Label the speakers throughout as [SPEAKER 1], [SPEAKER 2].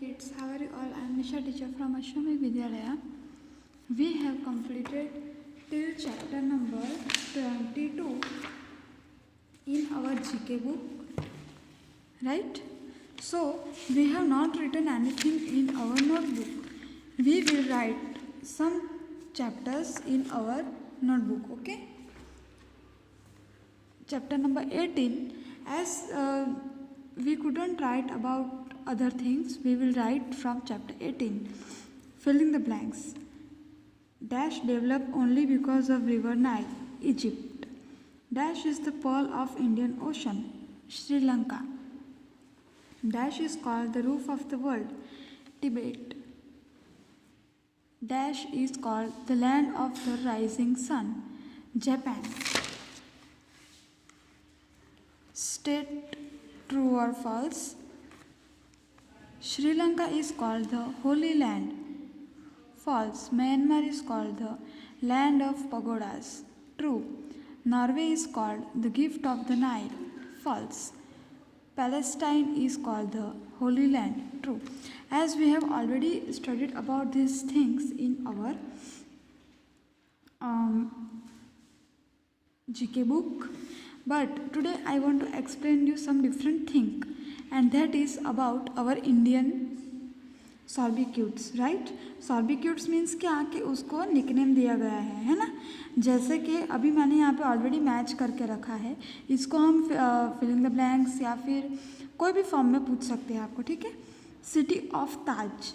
[SPEAKER 1] Kids, how are you all? I am Nisha, teacher from Ashwamik Vidyalaya. We have completed till chapter number 22 in our GK book, right? So, we have not written anything in our notebook. We will write some chapters in our notebook, okay? Chapter number 18, as we couldn't write about other things, we will write from chapter 18. Filling the blanks. Dash developed only because of river Nile, Egypt. Dash is the pearl of Indian Ocean, Sri Lanka. Dash is called the roof of the world, Tibet. Dash is called the land of the rising sun, Japan. State true or false? Sri Lanka is called the Holy Land. False. Myanmar is called the land of pagodas. True. Norway is called the gift of the Nile. False. Palestine is called the Holy Land. True. As we have already studied about these things in our GK book, but today I want to explain you some different thing, and that is about our Indian सॉर्बिक्यूट्स, right. सॉर्बिक्यूट्स means क्या कि उसको nickname दिया गया है ना. जैसे कि अभी मैंने यहाँ पे ऑलरेडी मैच करके रखा है, इसको हम फिलिंग द ब्लैंक्स या फिर कोई भी फॉर्म में पूछ सकते हैं आपको, ठीक है. City of Taj.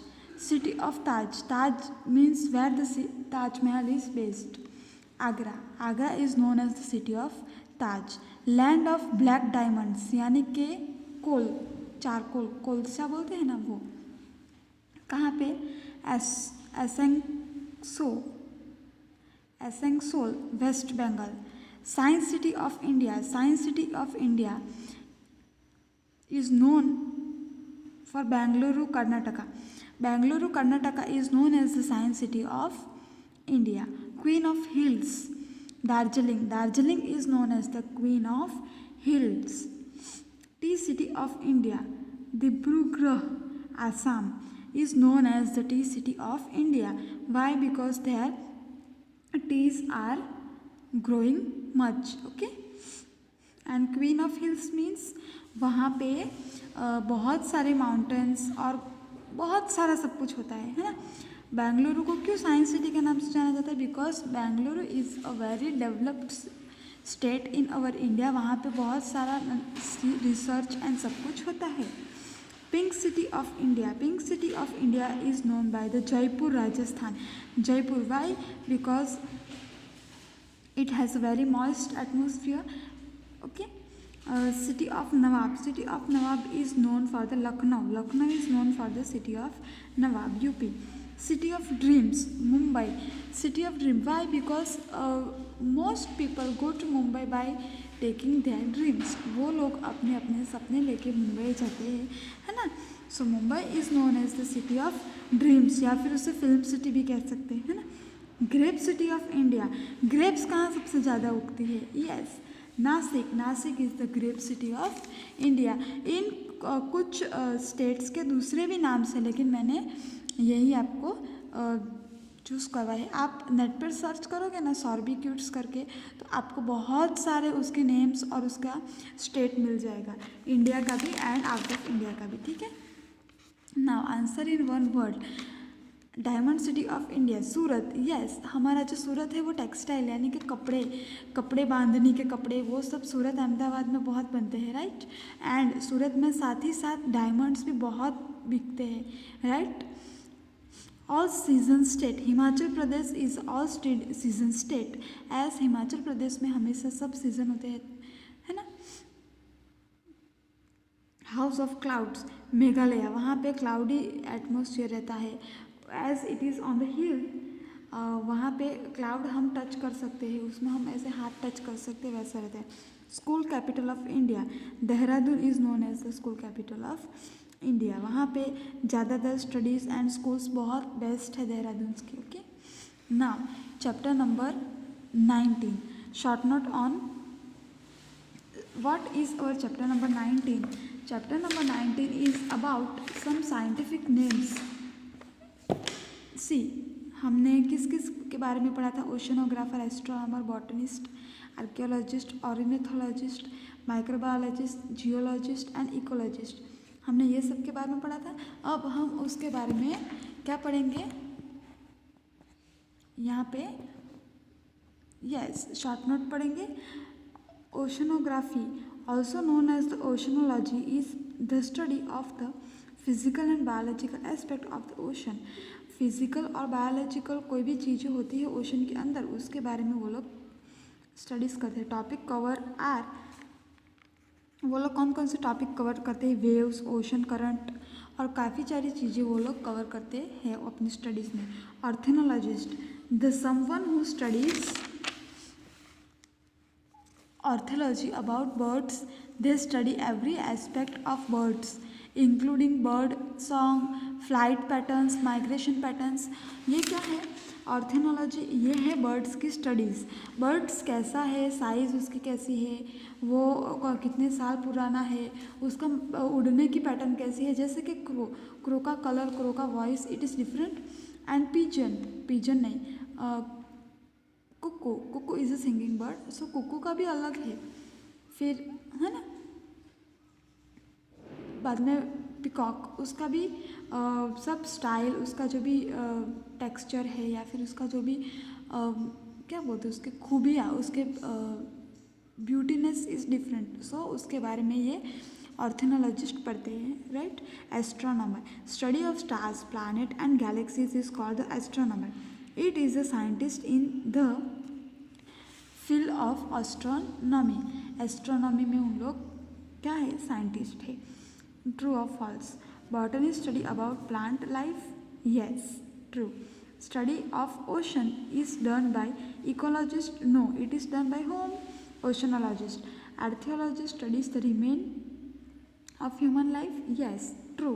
[SPEAKER 1] City of Taj. Taj means where the Taj Mahal is based. Agra. Agra is known as the city of Taj. Land of black diamonds, यानी कि कोल, चारकोल, कोलसा बोलते हैं ना, वो कहाँ पे? Asansol, West Bengal. Science city of India. Science city of India is known for Bengaluru, Karnataka. Bengaluru, Karnataka is known as the science city of India. Queen of hills, Darjeeling. Darjeeling is known as the queen of hills. Tea city of India, Dibrugarh, Assam is known as the tea city of India. Why? Because there teas are growing much, okay. And Queen of Hills means वहाँ पे बहुत सारे mountains और बहुत सारा सब कुछ होता है ना. बेंगलुरु को क्यों साइंस सिटी के नाम से जाना जाता है? Because Bengaluru is a very developed state in our India. वहाँ पे बहुत सारा रिसर्च एंड सब कुछ होता है. Pink city of India. Pink city of India is known by the Jaipur, Rajasthan. Jaipur. Why? Because it has a very moist atmosphere, okay. City of Nawab. City of Nawab is known for the Lucknow. Lucknow is known for the city of Nawab, UP. City of dreams, Mumbai. City of dream. Why? Because most people go to Mumbai by taking their dreams. वो लोग अपने अपने सपने लेके मुंबई जाते हैं, है ना. So Mumbai is known as the city of dreams, या फिर उसे फिल्म सिटी भी कह सकते हैं, है ना. Grape city of India. Grapes कहाँ सबसे ज़्यादा उगती है? Yes, Nashik. Nashik is the grape city of India. इन कुछ स्टेट्स के दूसरे भी नाम से, लेकिन मैंने यही आपको चूज़ करवाए. आप नेट पर सर्च करोगे ना सॉर्बिक्यूट्स करके, तो आपको बहुत सारे उसके नेम्स और उसका स्टेट मिल जाएगा, इंडिया का भी एंड आउट ऑफ इंडिया का भी, ठीक है. Now answer in one word. Diamond city of India, Surat. Yes, हमारा जो सूरत है वो टेक्सटाइल यानी कि कपड़े बांधने के कपड़े, वो सब सूरत अहमदाबाद में बहुत बनते हैं, राइट. एंड सूरत में साथ ही साथ डायमंड्स भी बहुत बिकते हैं, right. All season state. Himachal Pradesh is all season state, as Himachal Pradesh में हमेशा सब सीजन होते हैं, है ना. House of clouds, Meghalaya. वहाँ पे क्लाउडी एटमोसफियर रहता है, as it is on the hill. वहाँ पे क्लाउड हम टच कर सकते हैं, उसमें हम ऐसे हाथ टच कर सकते हैं, वैसा रहता है. School capital of India, Dehradun is known as the school capital of India. वहाँ पे ज़्यादातर स्टडीज़ एंड स्कूल्स बहुत बेस्ट है देहरादून की, okay. Now chapter number 19, short note on what is our chapter number 19. Chapter number 19 is about some scientific names. See, हमने किस किस के बारे में पढ़ा था? Oceanographer, astronomer, botanist, archaeologist, ornithologist, microbiologist, geologist and ecologist. हमने ये सब के बारे में पढ़ा था। अब हम उसके बारे में क्या पढ़ेंगे यहाँ पे? यस, शॉर्ट नोट पढ़ेंगे। Oceanography, also known as the oceanology, is the study of the physical and biological aspect of the ocean. Physical और बायोलॉजिकल कोई भी चीज़ें होती है ओशन के अंदर, उसके बारे में वो लोग स्टडीज़ करते हैं। टॉपिक कवर आर, वो लोग कौन कौन से टॉपिक कवर करते हैं? वेव्स, ओशन करंट और काफ़ी सारी चीज़ें वो लोग कवर करते हैं अपनी स्टडीज़ में। ऑर्थोनोलॉजिस्ट, the someone who studies orthology about birds, they study every aspect of birds including bird song, flight patterns, migration patterns. ये क्या है? ऑर्थोनोलॉजी ये है बर्ड्स की स्टडीज़। बर्ड्स कैसा है, साइज़ उसकी कैसी है, वो कितने साल पुराना है, उसका उड़ने की पैटर्न कैसी है। जैसे कि क्रो का कलर, क्रो का voice, it is different. And pigeon नहीं, कुक्कू इज़ अ सिंगिंग बर्ड, सो कुक्कू का भी अलग है। फिर है ना, बाद में पिकॉक, उसका भी सब स्टाइल, उसका जो भी टेक्सचर है या फिर उसका जो भी क्या बोलते हैं, उसके खूबियाँ, उसके ब्यूटीनेस इज़ डिफरेंट। सो उसके बारे में ये ऑर्थोनोलॉजिस्ट पढ़ते हैं, right. Astronomer, study of stars, planet and galaxies is called the astronomer. It is a scientist in the field of astronomy. Astronomy में उन लोग क्या है? साइंटिस्ट है। ट्रू और false? Botanist study about plant life, yes, true. Study of ocean is done by ecologist, no, it is done by whom? Oceanologist. Archaeologist studies the remain of human life, yes, true.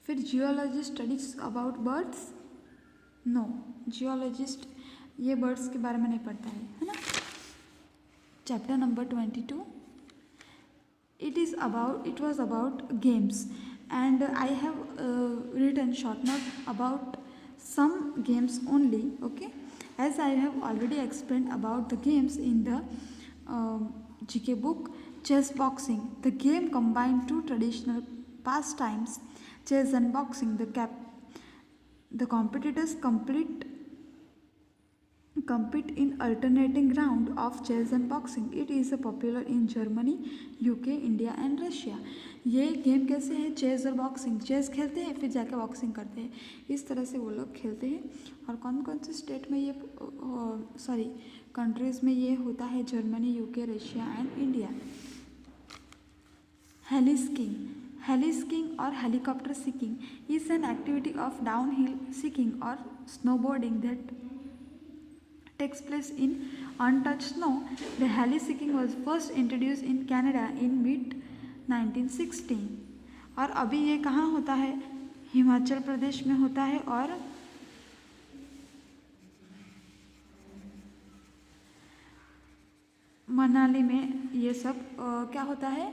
[SPEAKER 1] फिर geologist studies about birds, no, geologist ये birds के बारे में नहीं पढ़ता है ना। Chapter number 22, it was about games, and I have written short note about some games only, okay, as I have already explained about the games in the GK book. Chess boxing, the game combined two traditional pastimes, chess and boxing. The competitors compete in alternating round of chess and boxing. It is popular in Germany, UK, India and Russia. ये game कैसे है? Chess और boxing, chess खेलते हैं फिर जाके boxing करते हैं, इस तरह से वो लोग खेलते हैं। और कौन कौन से स्टेट में ये कंट्रीज़ में ये होता है? Germany, UK, Russia and India. Heliskiing और helicopter skiing is an activity of downhill skiing और snowboarding that takes place in untouched snow. The heli-skiing was first introduced in Canada in mid 1916. और अभी ये कहाँ होता है? हिमाचल प्रदेश में होता है और मनाली में ये सब क्या होता है?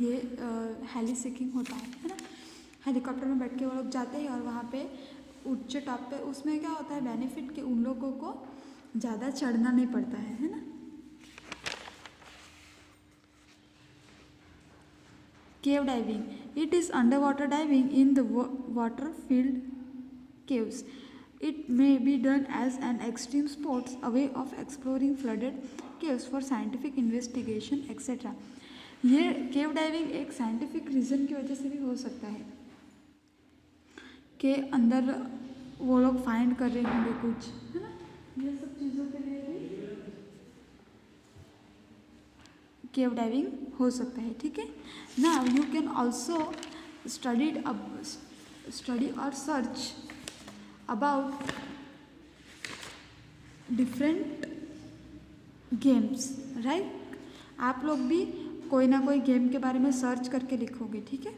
[SPEAKER 1] ये हेली-स्कीइंग होता है ना। हेलीकॉप्टर में बैठ के वो लोग जाते हैं और वहाँ पे ऊंचे टॉप पे, उसमें क्या होता है बेनिफिट कि उन लोगों को ज़्यादा चढ़ना नहीं पड़ता है ना। Cave diving, it is under water diving in the water field caves. It may be done as an extreme sports, a way of exploring flooded caves for scientific investigation, etc. ये केव डाइविंग एक scientific reason की वजह से भी हो सकता है के अंदर वो लोग फाइंड कर रहे होंगे कुछ, है ना। ये सब चीज़ों के लिए भी केव डाइविंग हो सकता है, ठीक है। Now you can also study और search about different games, right. आप लोग भी कोई ना कोई गेम के बारे में सर्च करके लिखोगे, ठीक है।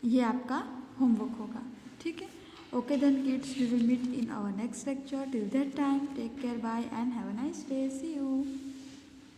[SPEAKER 1] ये आपका होमवर्क होगा, ठीक है। Okay then kids, we will meet in our next lecture. Till that time, take care, bye and have a nice day. See you.